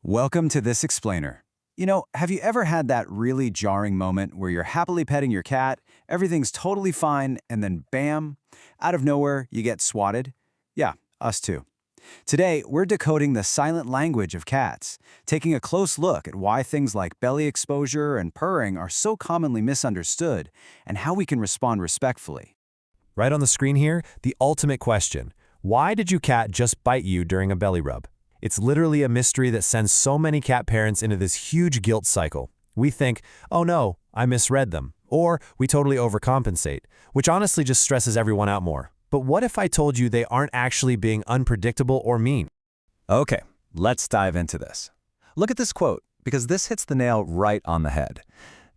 Welcome to This Explainer. Have you ever had that really jarring moment where you're happily petting your cat, everything's totally fine, and then bam, out of nowhere, you get swatted? Yeah, us too. Today, we're decoding the silent language of cats, taking a close look at why things like belly exposure and purring are so commonly misunderstood, and how we can respond respectfully. Right on the screen here, the ultimate question. Why did your cat just bite you during a belly rub? It's literally a mystery that sends so many cat parents into this huge guilt cycle. We think, oh no, I misread them. Or we totally overcompensate, which honestly just stresses everyone out more. But what if I told you they aren't actually being unpredictable or mean? Okay, let's dive into this. Look at this quote, because this hits the nail right on the head.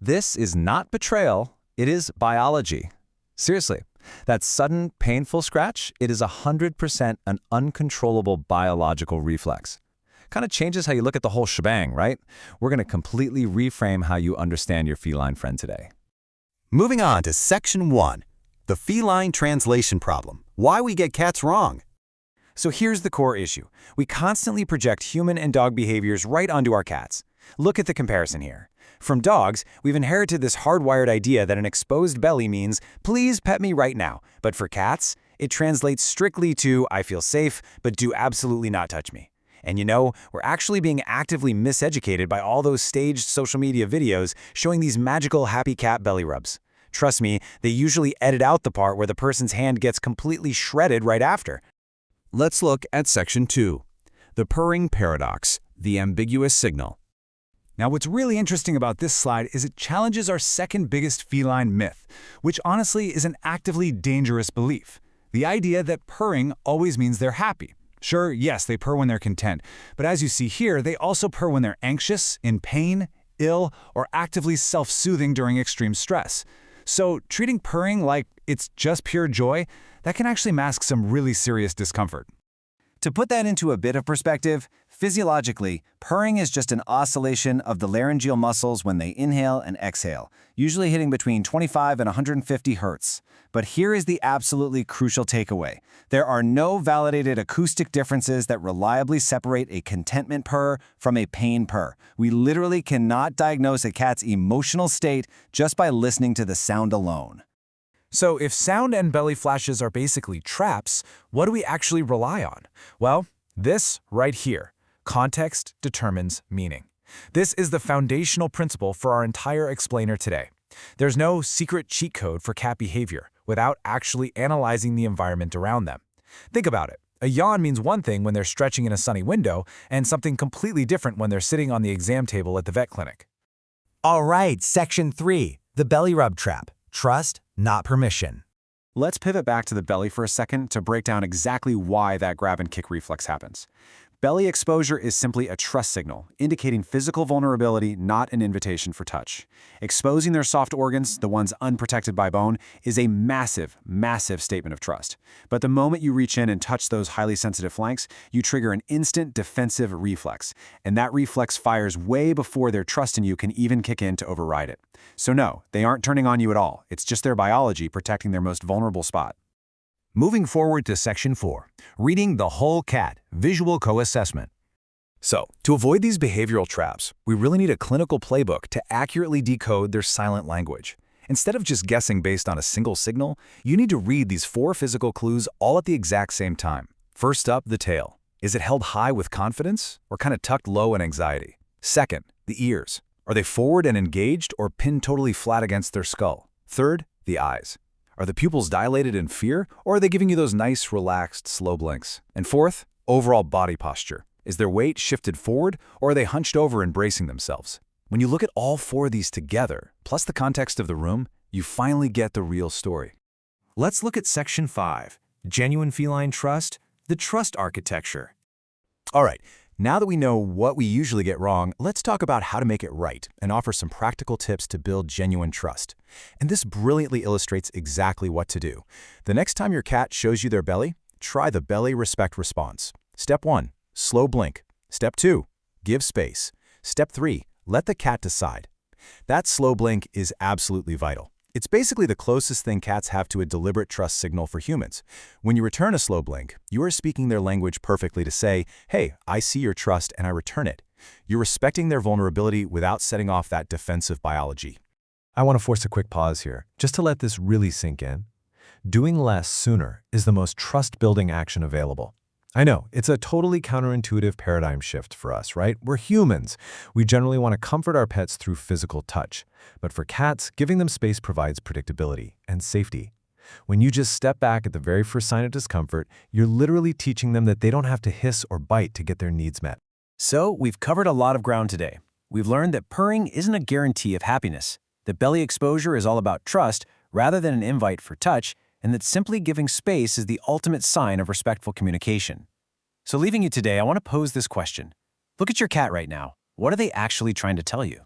This is not betrayal, it is biology. Seriously, that sudden, painful scratch, it is 100% an uncontrollable biological reflex. Kind of changes how you look at the whole shebang, right? We're going to completely reframe how you understand your feline friend today. Moving on to Section 1, the feline translation problem. Why we get cats wrong. So here's the core issue. We constantly project human and dog behaviors right onto our cats. Look at the comparison here. From dogs, we've inherited this hardwired idea that an exposed belly means, please pet me right now. But for cats, it translates strictly to, I feel safe, but do absolutely not touch me. And we're actually being actively miseducated by all those staged social media videos showing these magical happy cat belly rubs. Trust me, they usually edit out the part where the person's hand gets completely shredded right after. Let's look at Section 2, the purring paradox, the ambiguous signal. Now, what's really interesting about this slide is it challenges our second biggest feline myth, which honestly is an actively dangerous belief. The idea that purring always means they're happy. Sure, yes, they purr when they're content, but as you see here, they also purr when they're anxious, in pain, ill, or actively self-soothing during extreme stress. So treating purring like it's just pure joy, that can actually mask some really serious discomfort. To put that into a bit of perspective, physiologically, purring is just an oscillation of the laryngeal muscles when they inhale and exhale, usually hitting between 25 and 150 hertz. But here is the absolutely crucial takeaway. There are no validated acoustic differences that reliably separate a contentment purr from a pain purr. We literally cannot diagnose a cat's emotional state just by listening to the sound alone. So if sound and belly flashes are basically traps, what do we actually rely on? Well, this right here. Context determines meaning. This is the foundational principle for our entire explainer today. There's no secret cheat code for cat behavior without actually analyzing the environment around them. Think about it. A yawn means one thing when they're stretching in a sunny window and something completely different when they're sitting on the exam table at the vet clinic. All right, Section 3, the belly rub trap. Trust, not permission. Let's pivot back to the belly for a second to break down exactly why that grab and kick reflex happens. Belly exposure is simply a trust signal, indicating physical vulnerability, not an invitation for touch. Exposing their soft organs, the ones unprotected by bone, is a massive, massive statement of trust. But the moment you reach in and touch those highly sensitive flanks, you trigger an instant defensive reflex. And that reflex fires way before their trust in you can even kick in to override it. So no, they aren't turning on you at all. It's just their biology protecting their most vulnerable spot. Moving forward to Section 4, reading the whole cat, visual co-assessment. So, to avoid these behavioral traps, we really need a clinical playbook to accurately decode their silent language. Instead of just guessing based on a single signal, you need to read these 4 physical clues all at the exact same time. First up, the tail. Is it held high with confidence or kind of tucked low in anxiety? Second, the ears. Are they forward and engaged or pinned totally flat against their skull? Third, the eyes. Are the pupils dilated in fear, or are they giving you those nice, relaxed, slow blinks? And fourth, overall body posture. Is their weight shifted forward, or are they hunched over and bracing themselves? When you look at all 4 of these together, plus the context of the room, you finally get the real story. Let's look at Section 5, genuine feline trust, the trust architecture. All right, now that we know what we usually get wrong, let's talk about how to make it right and offer some practical tips to build genuine trust. And this brilliantly illustrates exactly what to do. The next time your cat shows you their belly, try the belly respect response. Step 1, slow blink. Step 2, give space. Step 3, let the cat decide. That slow blink is absolutely vital. It's basically the closest thing cats have to a deliberate trust signal for humans. When you return a slow blink, you are speaking their language perfectly to say, hey, I see your trust and I return it. You're respecting their vulnerability without setting off that defensive biology. I want to force a quick pause here, just to let this really sink in. Doing less sooner is the most trust-building action available. I know, it's a totally counterintuitive paradigm shift for us, right? We're humans. We generally want to comfort our pets through physical touch. But for cats, giving them space provides predictability and safety. When you just step back at the very first sign of discomfort, you're literally teaching them that they don't have to hiss or bite to get their needs met. So, we've covered a lot of ground today. We've learned that purring isn't a guarantee of happiness, that belly exposure is all about trust rather than an invite for touch, and that simply giving space is the ultimate sign of respectful communication. So leaving you today, I want to pose this question. Look at your cat right now. What are they actually trying to tell you?